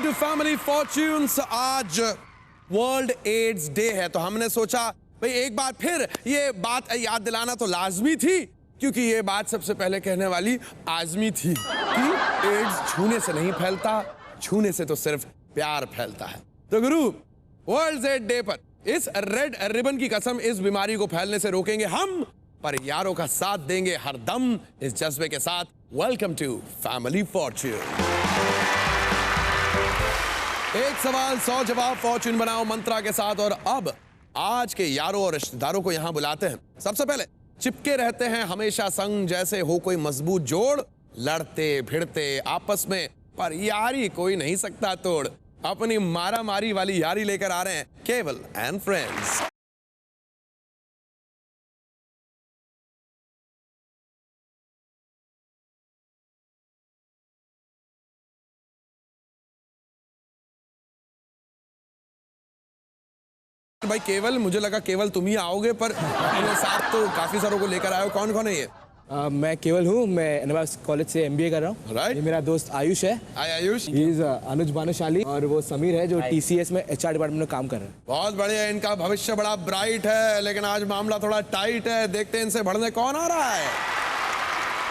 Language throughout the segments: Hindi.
To family fortunes. आज वर्ल्ड एड्स डे है, तो हमने सोचा भाई एक बार फिर ये बात याद दिलाना तो लाजमी थी, क्योंकि ये बात सबसे पहले कहने वाली आजमी थी कि एड्स छूने से नहीं फैलता, छूने से तो सिर्फ प्यार फैलता है। तो गुरु, वर्ल्ड एड्स डे पर इस रेड रिबन की कसम, इस बीमारी को फैलने से रोकेंगे हम, पर यारों का साथ देंगे हर दम। इस जज्बे के साथ वेलकम टू फैमिली फॉर्च्यून। एक सवाल 100 जवाब, फॉर्च्यून बनाओ मंत्रा के साथ। और अब आज के यारों और रिश्तेदारों को यहां बुलाते हैं। सबसे पहले चिपके रहते हैं हमेशा संग, जैसे हो कोई मजबूत जोड़, लड़ते भिड़ते आपस में, पर यारी कोई नहीं सकता तोड़। अपनी मारा मारी वाली यारी लेकर आ रहे हैं केवल एंड फ्रेंड्स। भाई केवल, मुझे लगा केवल तुम ही आओगे, पर अपने साथ तो काफी सारों को लेकर आए हो। कौन कौन है ये? मैं केवल हूँ, मैं एनवास कॉलेज से एमबीए कर रहा हूँ। राइट। ये मेरा दोस्त आयुष है। हाय आयुष। ही इज अनुज भानुशाली, और वो समीर है जो टीसीएस में एचआर डिपार्टमेंट में काम कर रहा है। बहुत बढ़िया, इनका भविष्य बड़ा ब्राइट है, लेकिन आज मामला थोड़ा टाइट है। देखते हैं इनसे भिड़ने कौन आ रहा है।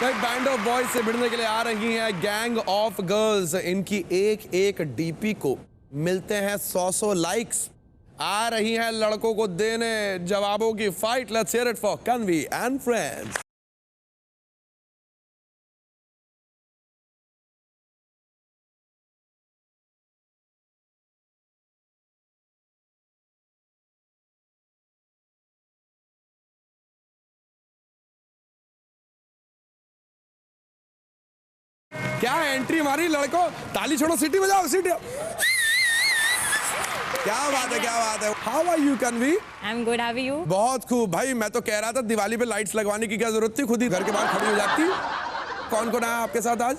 तो एक बैंड ऑफ बॉयज से भिड़ने के लिए आ रही है गैंग ऑफ गर्ल्स। इनकी एक एक डीपी को मिलते हैं 100 लाइक्स। आ रही है लड़कों को देने जवाबों की fight. Let's hear it for Kanvi and friends. क्या एंट्री मारी लड़कों, ताली छोड़ो, सीटी बजाओ, सीटी। क्या बात है, क्या बात है। How are you Kanvi? I am good, how are you? बहुत खूब। भाई मैं तो कह रहा था दिवाली पे लाइट्स लगवाने की क्या जरूरत थी, खुद ही घर के बाहर खड़ी हो जाती। कौन कौन आया आपके साथ आज?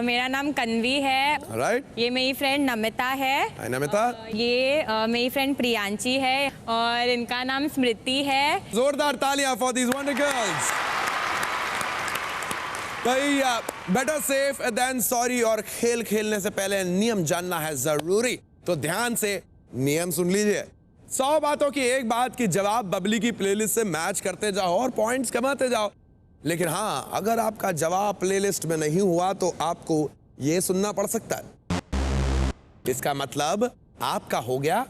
मेरा नाम कन्वी है। राइट। ये मेरी फ्रेंड नमिता है। हाय नमिता। ये मेरी फ्रेंड प्रियांशी है, और इनका नाम स्मृति है। जोरदार तालियां फॉर दीज वंडर गर्ल्स। भाई बेटर सेफ देन सॉरी, और खेल खेलने से पहले नियम जानना है जरूरी, तो ध्यान से नियम सुन लीजिए। 100 बातों की एक बात की जवाब बबली की प्लेलिस्ट से मैच करते जाओ और पॉइंट्स कमाते जाओ। लेकिन हाँ, अगर आपका जवाब प्लेलिस्ट में नहीं हुआ तो आपको यह सुनना पड़ सकता है। इसका मतलब आपका हो गया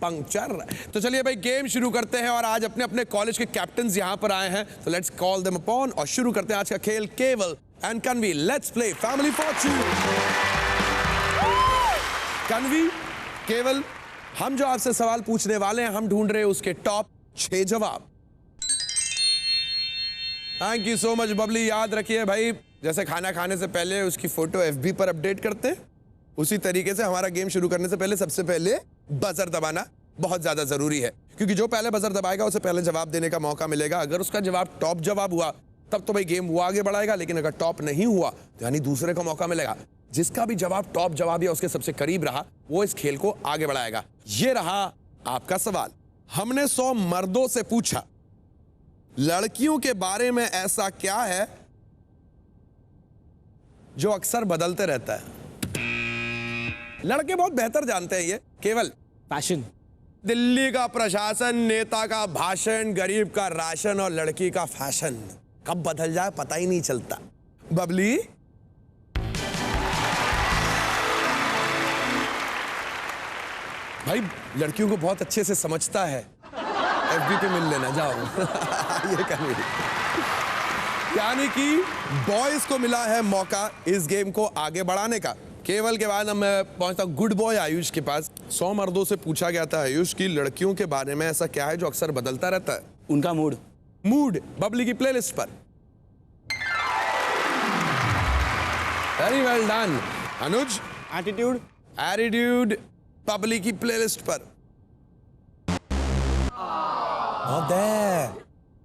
पंक्चर। तो चलिए भाई गेम शुरू करते हैं, और आज अपने अपने कॉलेज के कैप्टन्स यहां पर आए हैं, तो लेट्स कॉल देम अपॉन और शुरू करते हैं आज का खेल। Keval and Kanvi, let's play family fortune. Kanvi, Keval, हम जो आपसे सवाल पूछने वाले हैं, हम ढूंढ रहे हैं उसके टॉप 6 जवाब। Thank you so much Babli. याद रखिए भाई, जैसे खाना खाने से पहले उसकी फोटो एफबी पर अपडेट करते हैं, उसी तरीके से हमारा गेम शुरू करने से पहले सबसे पहले बजर दबाना बहुत ज्यादा जरूरी है, क्योंकि जो पहले बजर दबाएगा उसे पहले जवाब देने का मौका मिलेगा। अगर उसका जवाब टॉप जवाब हुआ तब तो भाई गेम वो आगे बढ़ाएगा, लेकिन अगर टॉप नहीं हुआ तो यानी दूसरे को मौका मिलेगा। जिसका भी जवाब टॉप जवाब या उसके सबसे करीब रहा, वो इस खेल को आगे बढ़ाएगा। ये रहा आपका सवाल। हमने 100 मर्दों से पूछा, लड़कियों के बारे में ऐसा क्या है जो अक्सर बदलते रहता है? लड़के बहुत बेहतर जानते हैं ये। केवल? पैशन। दिल्ली का प्रशासन, नेता का भाषण, गरीब का राशन और लड़की का फैशन कब बदल जाए पता ही नहीं चलता। बबली? भाई लड़कियों को बहुत अच्छे से समझता है। एफबी पे मिल लेना, जाओ। ये कन्वी। यानी कि बॉयज को मिला है मौका इस गेम को आगे बढ़ाने का। केवल के बाद मैं पहुंचता हूं गुड बॉय आयुष के पास। 100 मर्दों से पूछा गया था आयुष की लड़कियों के बारे में ऐसा क्या है जो अक्सर बदलता रहता है? उनका मूड। मूड बबली की प्लेलिस्ट पर। वेरी वेल डन अनुज। एटीट्यूड। एटीट्यूड बबली की प्लेलिस्ट पर।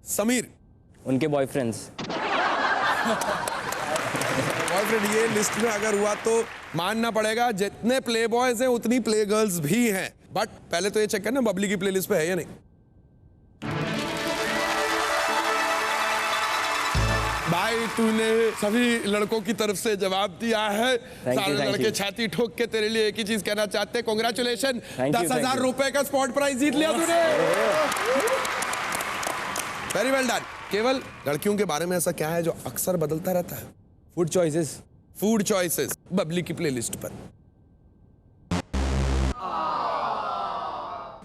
समीर। उनके बॉयफ्रेंड्स। बॉयफ्रेंड ये लिस्ट में अगर हुआ तो मानना पड़ेगा जितने प्ले बॉयज हैं उतनी प्ले गर्ल्स भी हैं। बट पहले तो ये चेक करना बबली की प्लेलिस्ट पे है या नहीं। भाई भाई तूने सभी लड़कों की तरफ से जवाब दिया है। सारे लड़के छाती ठोक के तेरे लिए एक ही चीज कहना चाहते हैं, कॉन्ग्रेचुलेशन, 10,000 रुपए का स्पॉट प्राइज जीत लिया तूने। Very well done. केवल लड़कियों के बारे में ऐसा क्या है जो अक्सर बदलता रहता है? Food choices. Food choices Babli की प्लेलिस्ट पर।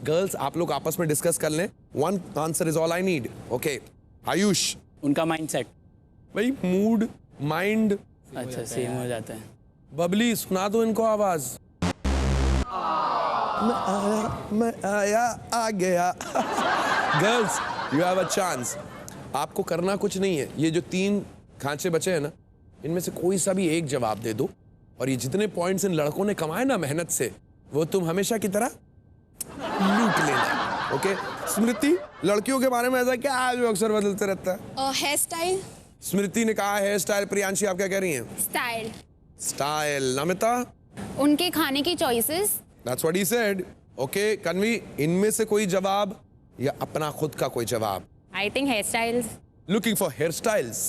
गर्ल्स आप लोग आपस में डिस्कस कर लें, one answer is all I need. Okay Ayush. उनका माइंडसेट भाई मूड माइंड अच्छा सेम हो जाता है। बबली सुना दो इनको आवाज। मैं आया आ गया। Girls you have a chance. आपको करना कुछ नहीं है, ये जो 3 खांचे बचे हैं ना, इनमें से कोई सा भी एक जवाब दे दो और ये जितने पॉइंट्स इन लड़कों ने कमाए ना मेहनत से, वो तुम हमेशा की तरह लूट लेना। ओके स्मृति, लड़कियों के बारे में ऐसा क्या है जो अक्सर बदलते रहता है? Hair style. स्मृति ने कहा हेयर स्टाइल। प्रियांशी आप क्या कह रही हैं? स्टाइल। स्टाइल। नमिता? उनके खाने की choices. That's what he said. Okay, कन्वी, इनमें से कोई जवाब या अपना खुद का कोई जवाब? I think hairstyles. Looking for hairstyles.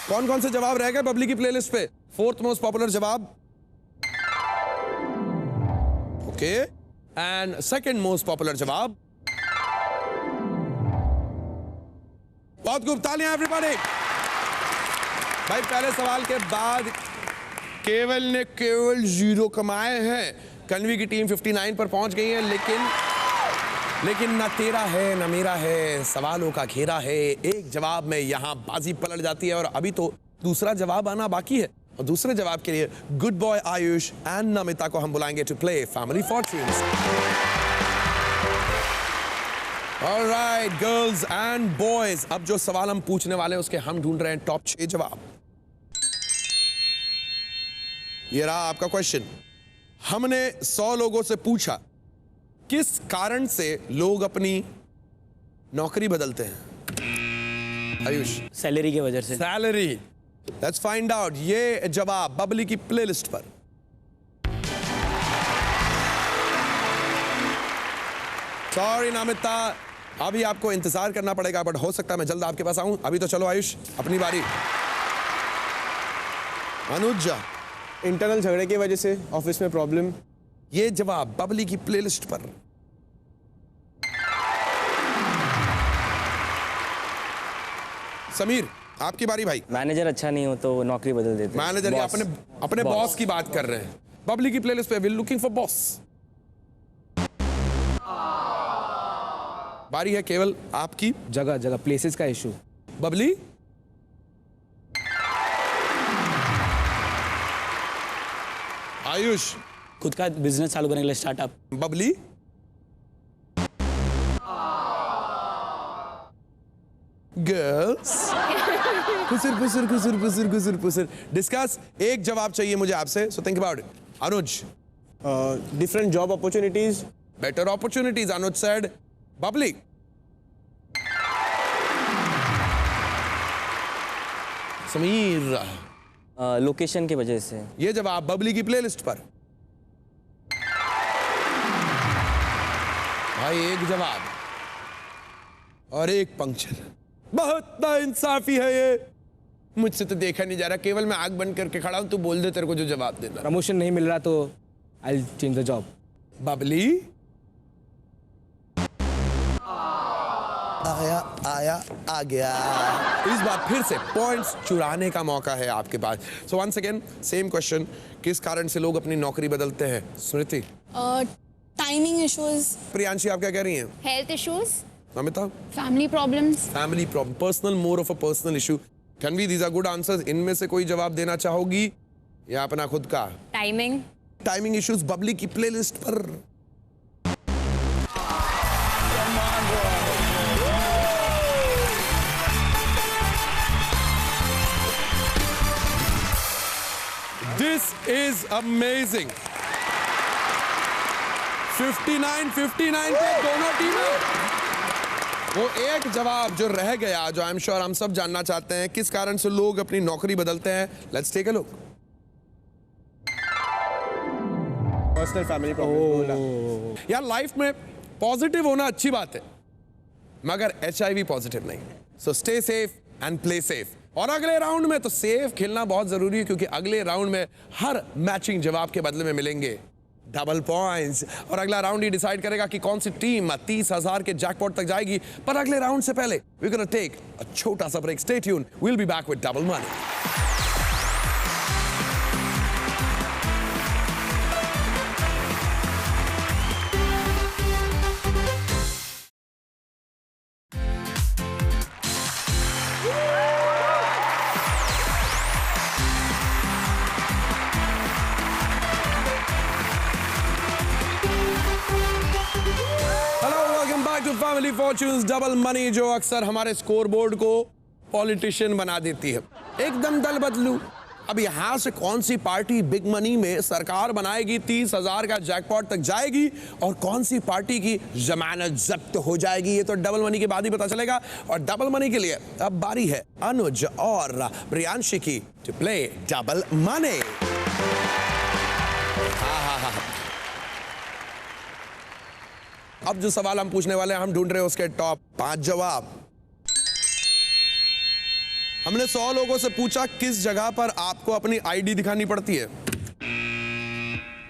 कौन कौन से जवाब रह गए बबली की प्लेलिस्ट पे? 4th मोस्ट पॉपुलर जवाब okay and 2nd most popular जवाब। बहुत खूब तालियां एवरीबॉडी। भाई पहले सवाल के बाद केवल ने केवल 0 कमाए हैं। कन्वी की टीम 59 पर पहुंच गई है, लेकिन ना तेरा है ना मेरा है, सवालों का घेरा है। एक जवाब में यहां बाजी पलट जाती है और अभी तो दूसरा जवाब आना बाकी है। और दूसरे जवाब के लिए good boy Ayush and Namita को हम बुलाएंगे to play family fortunes. Alright girls and boys, अब जो सवाल हम पूछने वाले हैं उसके हम ढूंढ रहे हैं टॉप 6 जवाब। ये रहा आपका क्वेश्चन। हमने 100 लोगों से पूछा किस कारण से लोग अपनी नौकरी बदलते हैं? आयुष? सैलरी की वजह से। सैलरी। Let's find out. ये जवाब बबली की प्लेलिस्ट पर। सॉरी नामिता, अभी आपको इंतजार करना पड़ेगा, बट हो सकता है मैं जल्द आपके पास आऊं। अभी तो चलो आयुष, अपनी बारी। अनुज? इंटरनल झगड़े की वजह से ऑफिस में प्रॉब्लम। ये जवाब बबली की प्लेलिस्ट पर। समीर आपकी बारी भाई। मैनेजर अच्छा नहीं हो तो नौकरी बदल देते हैं। मैनेजर या अपने बॉस की बात कर रहे हैं। बबली की प्लेलिस्ट पे विल लुकिंग फॉर बॉस। बारी है केवल आपकी। जगह जगह प्लेसेस का इशू। बबली? आयुष? खुद का बिजनेस चालू करने के लिए स्टार्टअप। बबली? गर्ल्स? कुसुर। डिस्कस। एक जवाब चाहिए मुझे आपसे, so think about it. Anuj? Different job opportunities. Better opportunities, Anuj said. Babli? Sameer? Location की वजह से। ये जवाब बबली की प्लेलिस्ट पर। भाई एक जवाब और एक पंक्चर। बहुत नाइंसाफी है ये। मुझसे तो देखा नहीं जा रहा, केवल मैं आग बंद करके खड़ा हूं, तू बोल दे तेरे को जो जवाब देना। प्रमोशन नहीं मिल रहा तो I change the job. Babli? आया आ गया। इस बार फिर से पॉइंट्स चुराने का मौका है आपके पास। So once again same question, किस कारण से लोग अपनी नौकरी बदलते हैं? स्मृति? Timing issues. प्रियांशी आप क्या कह रही हैं? Health issues. Namita? Family problems. Family problem, personal, more of a personal issue. Kanvi, these are good answers. इनमें से कोई जवाब देना चाहोगी या अपना खुद का? Timing. टाइमिंग इश्यूज बबली की प्लेलिस्ट पर। This is amazing. 59 पे दोनों टीमें। वो एक जवाब जो रह गया, जो आई एम श्योर हम सब जानना चाहते हैं, किस कारण से लोग अपनी नौकरी बदलते हैं। Let's take a look. Personal family problem यार लाइफ में पॉजिटिव होना अच्छी बात है, मगर HIV पॉजिटिव नहीं। So stay safe and play safe. और अगले राउंड में तो सेफ खेलना बहुत जरूरी है, क्योंकि अगले राउंड में हर मैचिंग जवाब के बदले में मिलेंगे डबल पॉइंट्स। और अगला राउंड ही डिसाइड करेगा कि कौन सी टीम 30,000 के जैकपॉट तक जाएगी। पर अगले राउंड से पहले वी गोना टेक अ छोटा सा break. Stay tune, we will be back with double money. Family fortunes double money, जो अक्सर हमारे स्कोरबोर्ड को पॉलिटिशियन बना देती है। एकदम दल बदलू। अब यहां से कौन सी पार्टी बिग मनी में सरकार बनाएगी, 30,000 का जैकपॉट तक जाएगी, और कौन सी पार्टी की जमानत जब्त हो जाएगी, ये तो डबल मनी के बाद ही पता चलेगा। और डबल मनी के लिए अब बारी है अनुज और प्रियांशी की टू प्ले डबल मनी। अब जो सवाल हम पूछने वाले हैं, हम ढूंढ रहे हैं उसके टॉप 5 जवाब। हमने 100 लोगों से पूछा किस जगह पर आपको अपनी ID दिखानी पड़ती है।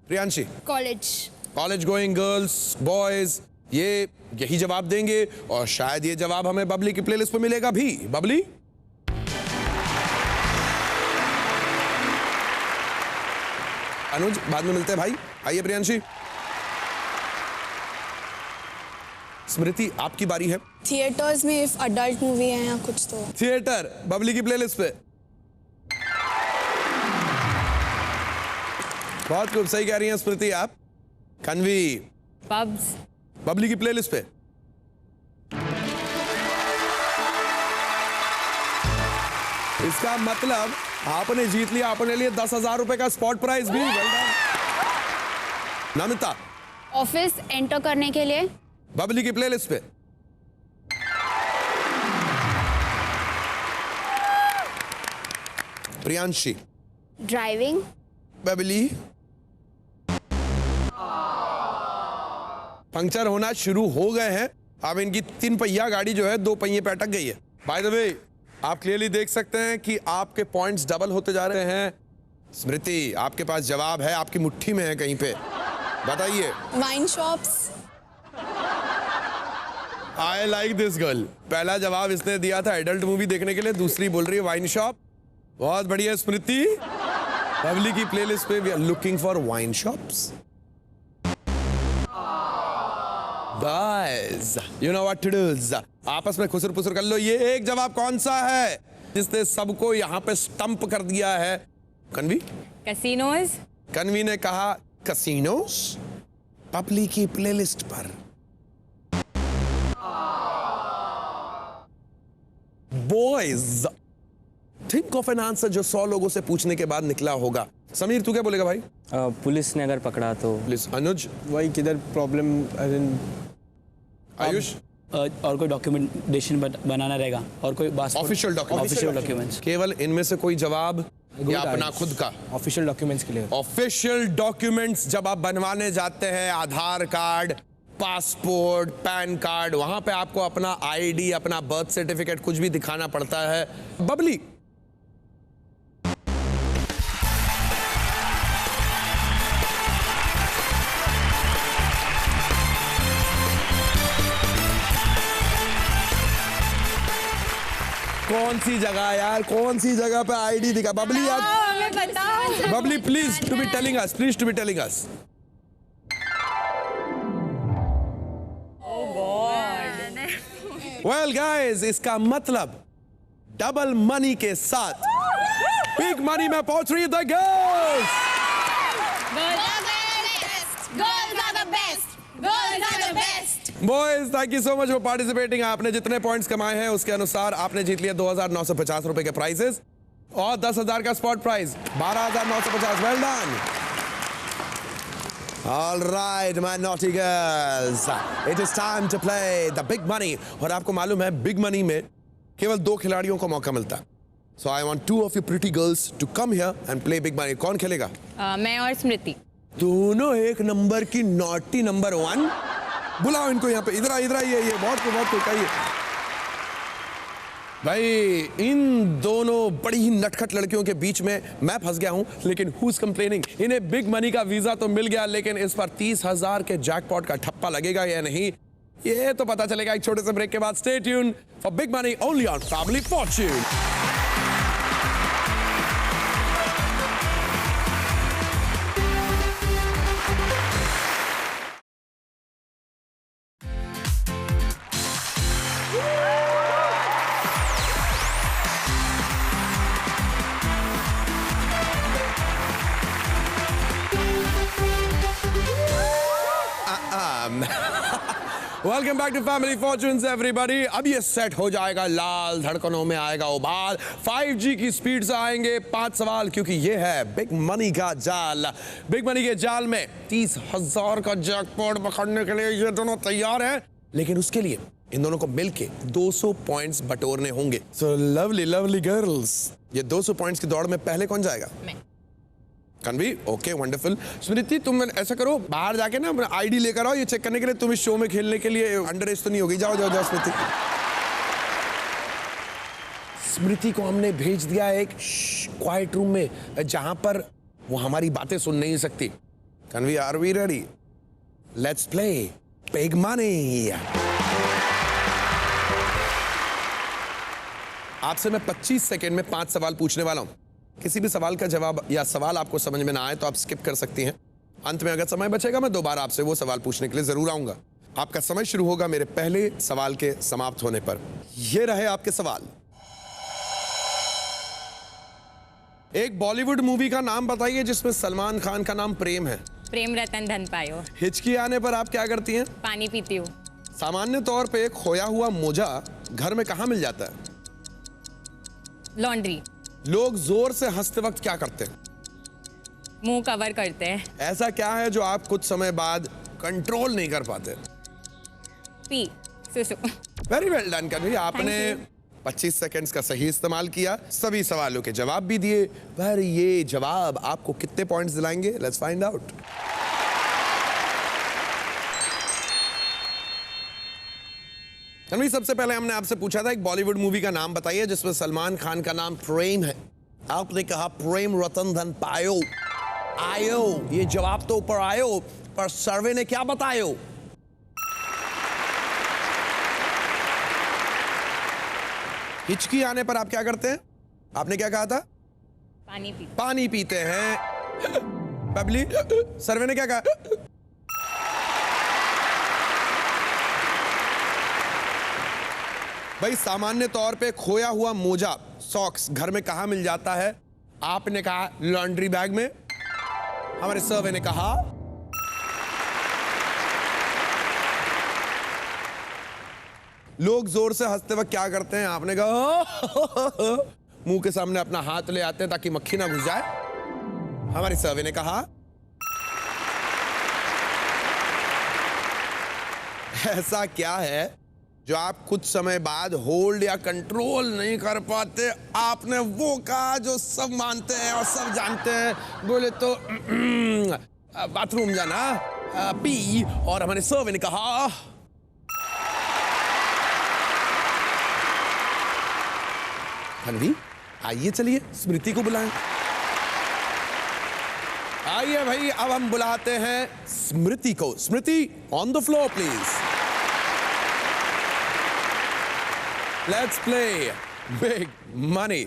Priyanshi? College going girls, boys, ये यही जवाब देंगे, और शायद ये जवाब हमें बबली की प्लेलिस्ट पे मिलेगा भी। बबली? अनुज बाद में मिलते हैं भाई। आइए प्रियांशी। स्मृति आपकी बारी है। थिएटर्स में इफ अडल्ट मूवी है या कुछ तो। थिएटर बबली की प्लेलिस्ट पे। बहुत खूब, सही कह रही हैं स्मृति आप। कन्वी? पब्स। बबली की प्लेलिस्ट पे। इसका मतलब आपने जीत लिया अपने लिए 10,000 रुपए का स्पॉट प्राइज भी। नमिता? ऑफिस एंटर करने के लिए। बबली की प्लेलिस्ट पे। प्रियांशी? ड्राइविंग। बबली? पंक्चर होना शुरू हो गए हैं। अब इनकी 3 पहिया गाड़ी जो है 2 पहिए पे अटक गई है। बाय द वे, आप क्लियरली देख सकते हैं कि आपके पॉइंट्स डबल होते जा रहे हैं। स्मृति, आपके पास जवाब है, आपकी मुट्ठी में है कहीं पे, बताइए। Wine shops. I like this girl. पहला जवाब इसने दिया था एडल्ट मूवी देखने के लिए, दूसरी बोल रही है वाइन शॉप। बहुत बढ़िया स्मृति। बबली की प्लेलिस्ट पे we are looking for wine shops. Guys, you know what to do. आपस में खुसर पुसर कर लो। ये एक जवाब कौन सा है जिसने सबको यहाँ पे स्टंप कर दिया है? कन्वी? कैसीनोज। कन्वी ने कहा कैसीनोस बबली की प्लेलिस्ट पर। Boys, think of an answer जो 100 लोगों से पूछने के बाद निकला होगा। समीर, तू क्या बोलेगा भाई? पुलिस ने अगर पकड़ा तो। पुलिस। अनुज? वही किधर प्रॉब्लम। आयुष? और कोई डॉक्यूमेंटेशन बनाना रहेगा, और कोई ऑफिशियल डॉक्यूमेंट्स। केवल इनमें से कोई जवाब या अपना खुद का? ऑफिशियल डॉक्यूमेंट्स के लिए। ऑफिशियल डॉक्यूमेंट्स जब आप बनवाने जाते हैं, आधार कार्ड, पासपोर्ट, पैन कार्ड, वहां पे आपको अपना ID, अपना बर्थ सर्टिफिकेट कुछ भी दिखाना पड़ता है। बबली? कौन सी जगह यार, कौन सी जगह पे ID दिखा? बबली यार, हमें पता। Babli please to be telling us, please to be telling us. Well guys, इसका मतलब डबल मनी के साथ बिग मनी में पहुंच रही the girls. Boys, thank you so much for participating. आपने जितने पॉइंट्स कमाए हैं उसके अनुसार आपने जीत लिया 2,950 रुपए के प्राइजेस और 10,000 का spot prize 12,950। Well done. All right, my naughty girls. It is time to play the big money. और आपको मालूम है बिग मनी में केवल 2 खिलाड़ियों को मौका मिलता है। So I want 2 of you pretty girls to come here and play big money. कौन खेलेगा? मैं और स्मृति। दोनों एक नंबर की नॉटी नंबर 1। बुलाओ इनको यहाँ पे, इधर आइए, ये बहुत कोई आइए। भाई इन दोनों बड़ी ही नटखट लड़कियों के बीच में मैं फंस गया हूं, लेकिन who's complaining? इन्हें बिग मनी का वीजा तो मिल गया, लेकिन इस पर 30,000 के जैकपॉट का ठप्पा लगेगा या नहीं, ये तो पता चलेगा एक छोटे से ब्रेक के बाद। Stay tune for big money only on family fortune. Welcome back to family fortunes everybody. अब ये सेट हो जाएगा लाल, धड़कनों में आएगा उबाल, 5G की स्पीड से आएंगे 5 सवाल, क्योंकि ये है बिग मनी का जाल। बिग मनी के जाल में 30,000 का जैकपॉट पकड़ने के लिए ये दोनों तैयार हैं, लेकिन उसके लिए इन दोनों को मिलके 200 पॉइंट्स बटोरने होंगे। सो लवली लवली गर्ल्स, ये 200 पॉइंट्स की दौड़ में पहले कौन जाएगा? मैं। कन्वी, ओके वंडरफुल। स्मृति तुम ऐसा करो, बाहर जाके ना अपना आईडी लेकर आओ, ये चेक करने के लिए तुम इस शो में खेलने के लिए अंडर एज तो नहीं होगी। जाओ स्मृति। स्मृति को हमने भेज दिया एक क्वाइट रूम में, जहां पर वो हमारी बातें सुन नहीं सकती। Kanvi, are we ready? Let's play big money. आपसे मैं 25 सेकेंड में 5 सवाल पूछने वाला हूं। किसी भी सवाल का जवाब या सवाल आपको समझ में ना आए तो आप स्किप कर सकती हैं। अंत में अगर समय बचेगा मैं दोबारा आपसे वो सवाल पूछने के लिए जरूर आऊंगा। आपका समय शुरू होगा मेरे पहले सवाल के समाप्त होने पर। ये रहे आपके सवाल। एक बॉलीवुड मूवी का नाम बताइए जिसमें सलमान खान का नाम प्रेम है। प्रेम रतन धन पायो। हिचकी आने पर आप क्या करती हैं? पानी पीती हूँ। सामान्य तौर पे खोया हुआ मोजा घर में कहाँ मिल जाता है? लॉन्ड्री। लोग जोर से हंसते वक्त क्या करते हैं? मुंह कवर करते हैं। ऐसा क्या है जो आप कुछ समय बाद कंट्रोल नहीं कर पाते? पी सुसु। वेरी वेल डन कन्वी, आपने 25 सेकंड्स का सही इस्तेमाल किया, सभी सवालों के जवाब भी दिए, पर ये जवाब आपको कितने पॉइंट्स दिलाएंगे? Let's find out. कन्वी, सबसे पहले हमने आपसे पूछा था एक बॉलीवुड मूवी का नाम बताइए जिसमें सलमान खान का नाम प्रेम है। आपने कहा प्रेम रतन धन पायो। आयो, ये जवाब तो ऊपर आयो, पर सर्वे ने क्या बतायो? हिचकी आने पर आप क्या करते हैं? आपने क्या कहा था? पानी पी। पानी पीते हैं। बबली, सर्वे ने क्या कहा? भाई सामान्य तौर पे खोया हुआ मोजा सॉक्स घर में कहां मिल जाता है? आपने कहा लॉन्ड्री बैग में। हमारे सर्वे ने कहा लोग जोर से हंसते वक्त क्या करते हैं? आपने कहा मुंह के सामने अपना हाथ ले आते हैं ताकि मक्खी ना घुस जाए। हमारे सर्वे ने कहा ऐसा क्या है जो आप कुछ समय बाद होल्ड या कंट्रोल नहीं कर पाते? आपने वो कहा जो सब मानते हैं और सब जानते हैं। बोले तो बाथरूम जाना, पी। और हमारे सर्वे ने कहा कन्वी, आइए चलिए स्मृति को बुलाएं। आइए भाई, अब हम बुलाते हैं स्मृति को। Smriti, on the floor please. Let's play big money.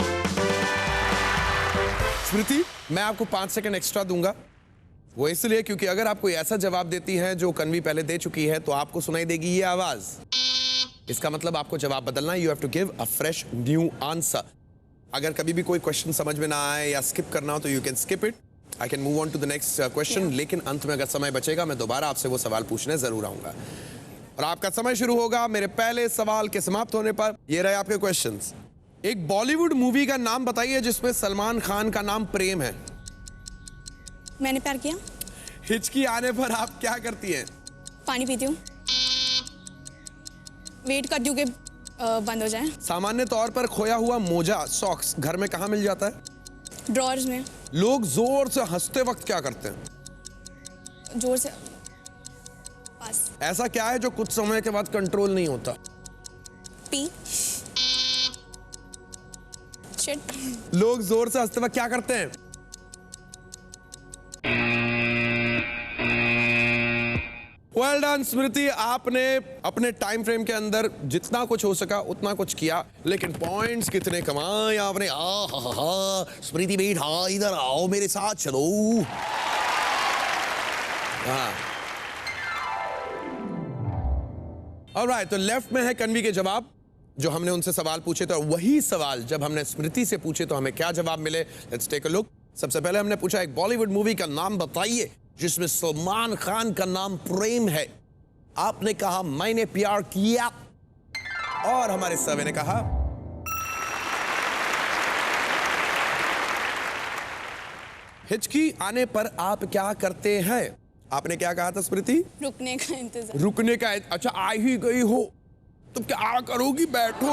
Smriti, मैं आपको 5 सेकंड एक्स्ट्रा दूंगा, वो इसलिए क्योंकि अगर आप कोई ऐसा जवाब देती हैं जो कन्वी पहले दे चुकी है तो आपको सुनाई देगी ये आवाज। इसका मतलब आपको जवाब बदलना है। You have to give a fresh new answer. अगर कभी भी कोई क्वेश्चन समझ में ना आए या स्किप करना हो तो you can skip it. I can move on to the next question. लेकिन अंत में अगर समय बचेगा मैं दोबारा आपसे वो सवाल पूछने जरूर आऊंगा। और आपका समय शुरू होगा मेरे पहले सवाल के समाप्त होने पर। ये रहे आपके क्वेश्चंस। एक बॉलीवुड मूवी का नाम बताइए जिसमें सलमान खान का नाम प्रेम है। मैंने प्यार किया। हिचकी आने पर आप क्या करती हैं? पानी पीती हूँ। वेट करती हूँ कि बंद हो जाए। सामान्य तौर पर खोया हुआ मोजा सॉक्स घर में कहाँ मिल जाता है? ड्रॉर्स में। लोग जोर से हंसते वक्त क्या करते हैं? जोर से पास। ऐसा क्या है जो कुछ समय के बाद कंट्रोल नहीं होता? पी। शिट। लोग जोर से हंसते वक्त क्या करते हैं? वेल डन स्मृति, आपने अपने टाइम फ्रेम के अंदर जितना कुछ हो सका उतना कुछ किया, लेकिन पॉइंट्स कितने कमाए आपने। स्मृति बैठा, इधर आओ मेरे साथ चलो। हाँ, ऑलराइट, तो लेफ्ट में है कन्वी के जवाब जो हमने उनसे सवाल पूछे थे, और वही सवाल जब हमने स्मृति से पूछे तो हमें क्या जवाब मिले। Let's take a look. सबसे पहले हमने पूछा एक बॉलीवुड मूवी का नाम बताइए जिसमें सलमान खान का नाम प्रेम है। आपने कहा मैंने प्यार किया, और हमारे सर्वे ने कहा हिचकी आने पर आप क्या करते हैं। आपने क्या कहा था स्मृति? रुकने का इंतजार। रुकने का। अच्छा, आ ही गई हो तो क्या करोगी? बैठो,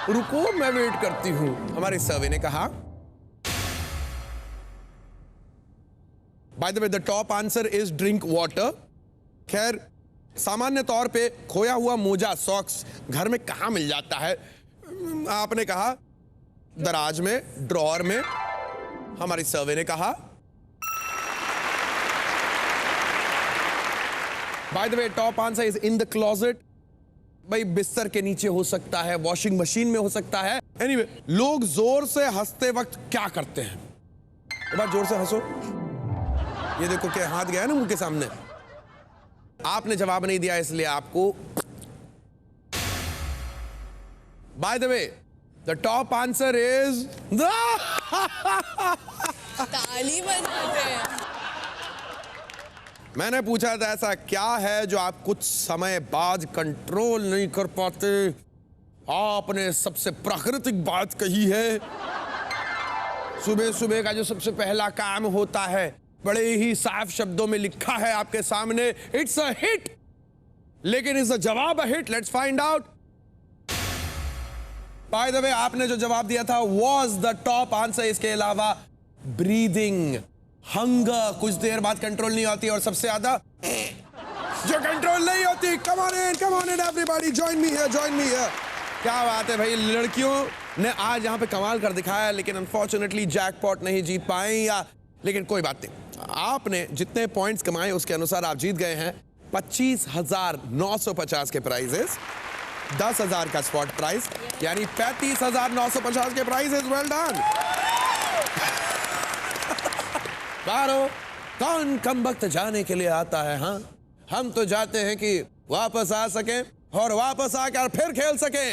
रुको, मैं वेट करती हूं। हमारे सर्वे ने कहा by the way the top answer is drink water. खैर, सामान्य तौर पे खोया हुआ मोजा सॉक्स घर में कहां मिल जाता है? आपने कहा दराज में, ड्रॉअर में। हमारी सर्वे ने कहा by the way top answer is in the closet. भाई बिस्तर के नीचे हो सकता है, वॉशिंग मशीन में हो सकता है। एनीवे, लोग जोर से हंसते वक्त क्या करते हैं? एक बार जोर से हंसो। ये देखो क्या हाथ गया है ना मुंह के सामने। आपने जवाब नहीं दिया इसलिए आपको। By the way the top answer is ताली बजाते हैं। मैंने पूछा था ऐसा क्या है जो आप कुछ समय बाद कंट्रोल नहीं कर पाते। आपने सबसे प्राकृतिक बात कही है। सुबह सुबह का जो सबसे पहला काम होता है, बड़े ही साफ शब्दों में लिखा है आपके सामने, इट्स अ हिट। लेकिन इज द जवाब a hit? Let's find out. By the way आपने जो जवाब दिया था वाज द टॉप आंसर। इसके अलावा ब्रीदिंग, हंगर, कुछ देर बाद कंट्रोल नहीं होती, और सबसे ज्यादा जो कंट्रोल नहीं होती। Come on in everybody, join me here, join me here. क्या बात है भाई, लड़कियों ने आज यहां पे कमाल कर दिखाया, लेकिन अनफॉर्चुनेटली जैकपॉट नहीं जीत पाए। या लेकिन कोई बात नहीं, आपने जितने पॉइंट्स कमाए उसके अनुसार आप जीत गए हैं 25,950 के प्राइजेस, 10,000 का स्पॉट प्राइज, यानी 35,950 के प्राइजेस। Well done. बारो, कौन कम वक्त जाने के लिए आता है? हाँ, हम तो जाते हैं कि वापस आ सके और वापस आकर फिर खेल सके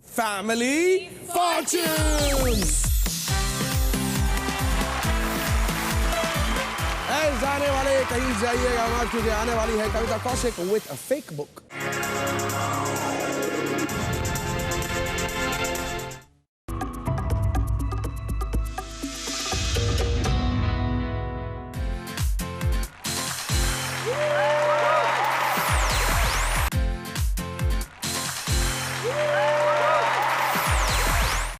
फैमिली फॉर्च्यून्स। जाने वाले कहीं जाइएगा मत, क्योंकि आने वाली है Kavita Kaushik with a fake book.